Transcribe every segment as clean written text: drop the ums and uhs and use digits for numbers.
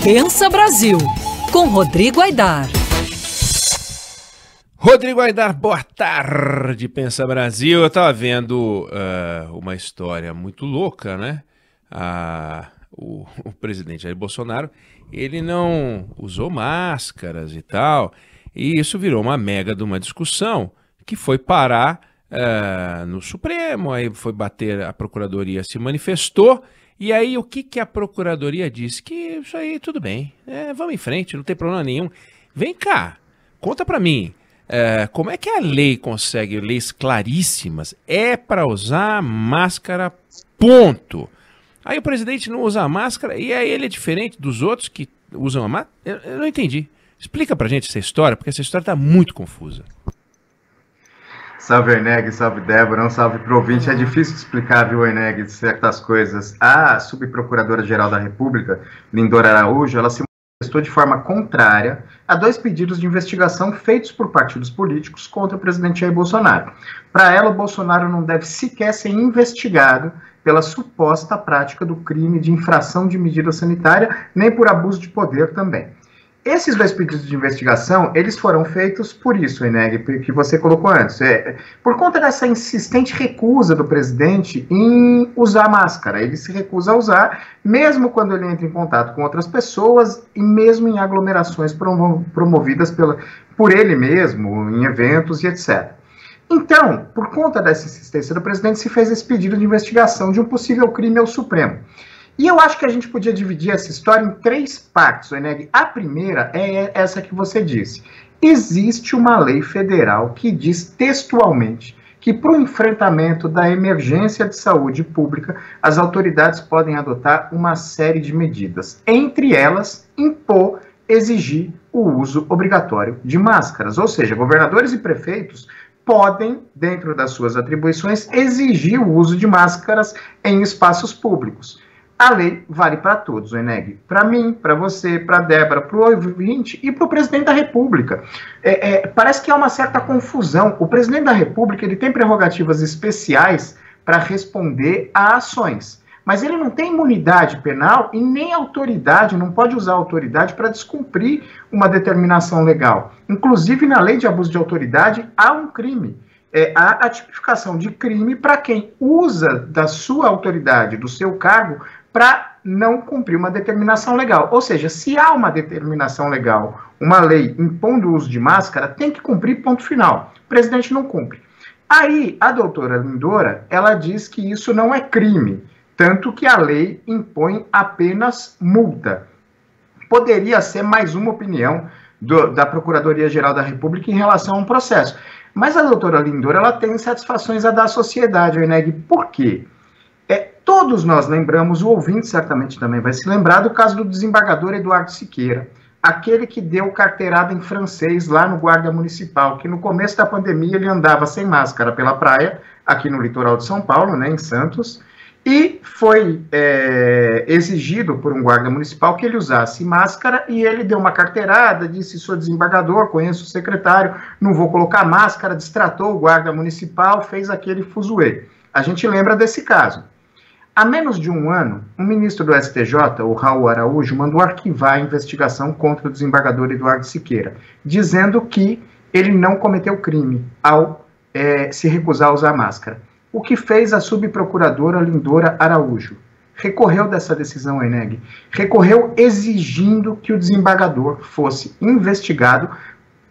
Pensa Brasil, com Rodrigo Aidar. Rodrigo Aidar, boa tarde, Pensa Brasil. Eu estava vendo uma história muito louca, né? O presidente Jair Bolsonaro, ele não usou máscaras e tal, e isso virou uma mega de uma discussão que foi parar no Supremo, aí foi bater, a Procuradoria se manifestou, e aí o que a Procuradoria disse? Que isso aí tudo bem, vamos em frente, não tem problema nenhum. Vem cá, conta pra mim. Como é que a lei consegue, leis claríssimas, para usar máscara, ponto. Aí o presidente não usa a máscara e aí ele é diferente dos outros que usam a máscara? Eu não entendi. Explica pra gente essa história, porque essa história tá muito confusa. Salve, Eneg, salve, Débora, um salve pro ouvinte. É difícil explicar, viu, Eneg, certas coisas. A subprocuradora-geral da República, Lindora Araújo, ela se manifestou de forma contrária a 2 pedidos de investigação feitos por partidos políticos contra o presidente Jair Bolsonaro. Para ela, o Bolsonaro não deve sequer ser investigado pela suposta prática do crime de infração de medida sanitária, nem por abuso de poder também. Esses 2 pedidos de investigação, eles foram feitos por isso, Eneg, que você colocou antes. Por conta dessa insistente recusa do presidente em usar máscara. Ele se recusa a usar, mesmo quando ele entra em contato com outras pessoas e mesmo em aglomerações promovidas por ele mesmo, em eventos e etc. Então, por conta dessa insistência do presidente, se fez esse pedido de investigação de um possível crime ao Supremo. E eu acho que a gente podia dividir essa história em 3 partes, Eneg. A primeira é essa que você disse. Existe uma lei federal que diz textualmente que para o enfrentamento da emergência de saúde pública, as autoridades podem adotar uma série de medidas. Entre elas, exigir o uso obrigatório de máscaras. Ou seja, governadores e prefeitos podem, dentro das suas atribuições, exigir o uso de máscaras em espaços públicos. A lei vale para todos, Eneg. Para mim, para você, para a Débora, para o ouvinte e para o presidente da República. Parece que há uma certa confusão. O presidente da República ele tem prerrogativas especiais para responder a ações. Mas ele não tem imunidade penal e nem autoridade, não pode usar autoridade para descumprir uma determinação legal. Inclusive, na lei de abuso de autoridade, há um crime. Há a tipificação de crime para quem usa da sua autoridade, do seu cargo, para não cumprir uma determinação legal. Ou seja, se há uma determinação legal, uma lei impondo o uso de máscara, tem que cumprir, ponto final. O presidente não cumpre. Aí, a doutora Lindora, ela diz que isso não é crime, tanto que a lei impõe apenas multa. Poderia ser mais uma opinião da Procuradoria-Geral da República em relação a um processo. Mas a doutora Lindora, ela tem satisfações a dar à sociedade, Eneg. Por quê? Todos nós lembramos, o ouvinte certamente também vai se lembrar, do caso do desembargador Eduardo Siqueira, aquele que deu carteirada em francês lá no Guarda Municipal, que no começo da pandemia ele andava sem máscara pela praia, aqui no litoral de São Paulo, né, em Santos, e foi exigido por um guarda municipal que ele usasse máscara, e ele deu uma carteirada, disse: sou desembargador, conheço o secretário, não vou colocar máscara, destratou o guarda municipal, fez aquele fuzuê. A gente lembra desse caso. Há menos de um ano, o ministro do STJ, o Raul Araújo, mandou arquivar a investigação contra o desembargador Eduardo Siqueira, dizendo que ele não cometeu crime ao se recusar a usar máscara. O que fez a subprocuradora Lindora Araújo? Recorreu dessa decisão, Eneg. Recorreu exigindo que o desembargador fosse investigado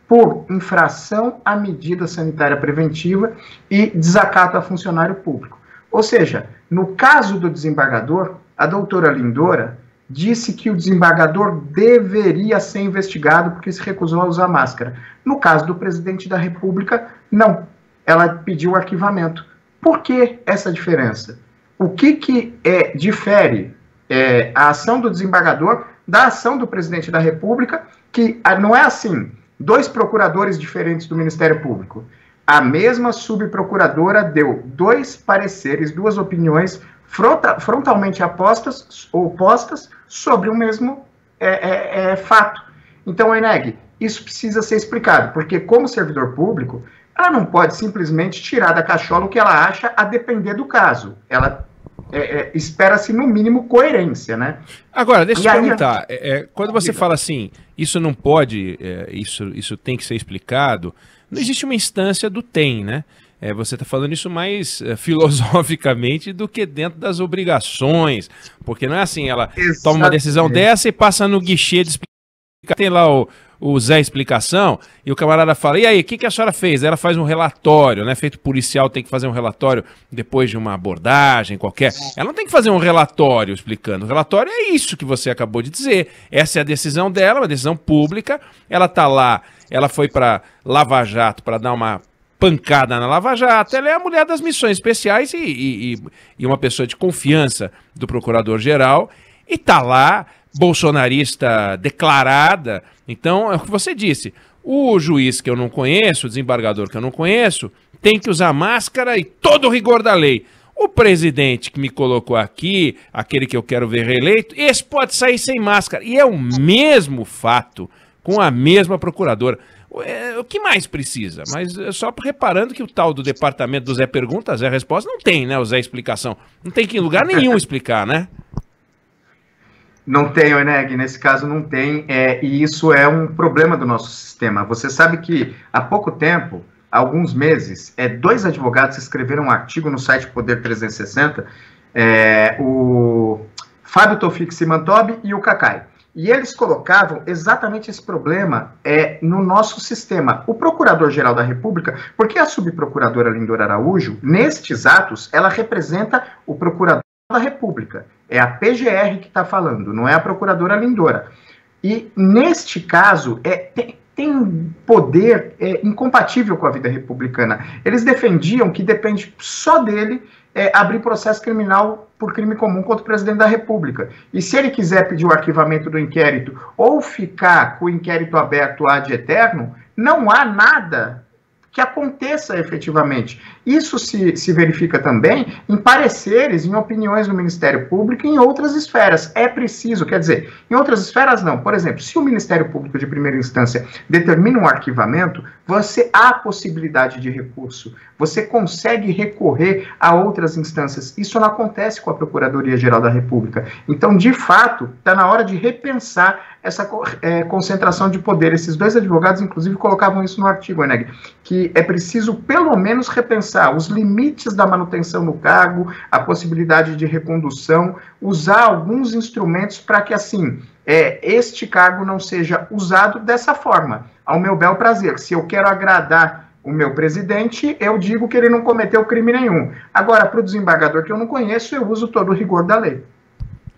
por infração à medida sanitária preventiva e desacato a funcionário público. Ou seja, no caso do desembargador, a doutora Lindora disse que o desembargador deveria ser investigado porque se recusou a usar máscara. No caso do presidente da República, não. Ela pediu o arquivamento. Por que essa diferença? O que difere a ação do desembargador da ação do presidente da República, que não é assim, 2 procuradores diferentes do Ministério Público. A mesma subprocuradora deu 2 pareceres, 2 opiniões frontalmente opostas sobre o mesmo fato. Então, Eneg, isso precisa ser explicado, porque como servidor público, ela não pode simplesmente tirar da cachola o que ela acha a depender do caso. Ela espera-se, no mínimo, coerência, né? Agora, deixa eu te perguntar, quando você fala assim, isso não pode, isso tem que ser explicado, não existe uma instância do tem, né? Você está falando isso mais filosoficamente do que dentro das obrigações, porque não é assim, ela toma uma decisão dessa e passa no guichê de explicar, tem lá o Zé Explicação, e o camarada fala, e aí, o que a senhora fez? Ela faz um relatório, né? Feito policial, tem que fazer um relatório depois de uma abordagem qualquer. Ela não tem que fazer um relatório explicando. O relatório é isso que você acabou de dizer. Essa é a decisão dela, uma decisão pública. Ela tá lá, ela foi para Lava Jato para dar uma pancada na Lava Jato. Ela é a mulher das missões especiais e uma pessoa de confiança do procurador-geral, e tá lá, bolsonarista declarada. Então, é o que você disse, o juiz que eu não conheço, o desembargador que eu não conheço, tem que usar máscara e todo o rigor da lei. O presidente que me colocou aqui, aquele que eu quero ver reeleito, esse pode sair sem máscara. E é o mesmo fato, com a mesma procuradora. O que mais precisa? Mas só reparando que o tal do departamento do Zé Pergunta, Zé Resposta, não tem, né, o Zé Explicação. Não tem que ir em lugar nenhum explicar, né? Não tem, Eneg, nesse caso não tem, e isso é um problema do nosso sistema. Você sabe que há pouco tempo, há alguns meses, 2 advogados escreveram um artigo no site Poder 360, o Fábio Tofik Simantobi e o Cacai. E eles colocavam exatamente esse problema no nosso sistema. O Procurador-Geral da República, porque a subprocuradora Lindora Araújo, nestes atos, ela representa o Procurador da República. É a PGR que está falando, não é a procuradora Lindora. E, neste caso, tem poder incompatível com a vida republicana. Eles defendiam que depende só dele abrir processo criminal por crime comum contra o presidente da República. E se ele quiser pedir o arquivamento do inquérito ou ficar com o inquérito aberto ad eterno, não há nada que aconteça efetivamente. Isso se verifica também em pareceres, em opiniões do Ministério Público e em outras esferas. É preciso, quer dizer, em outras esferas não. Por exemplo, se o Ministério Público de primeira instância determina um arquivamento, você há possibilidade de recurso. Você consegue recorrer a outras instâncias. Isso não acontece com a Procuradoria-Geral da República. Então, de fato, está na hora de repensar essa concentração de poder. Esses 2 advogados, inclusive, colocavam isso no artigo, Eneg, que é preciso, pelo menos, repensar os limites da manutenção no cargo, a possibilidade de recondução, usar alguns instrumentos para que, assim, este cargo não seja usado dessa forma, ao meu bel prazer. Se eu quero agradar o meu presidente, eu digo que ele não cometeu crime nenhum. Agora, para o desembargador que eu não conheço, eu uso todo o rigor da lei.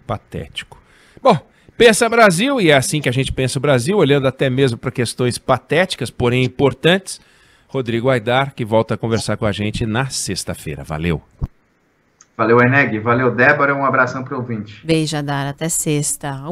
Patético. Bom, pensa Brasil, e é assim que a gente pensa o Brasil, olhando até mesmo para questões patéticas, porém importantes. Rodrigo Aidar, que volta a conversar com a gente na sexta-feira. Valeu. Valeu, Eneg. Valeu, Débora. Um abração para o ouvinte. Beijo, Aidar. Até sexta.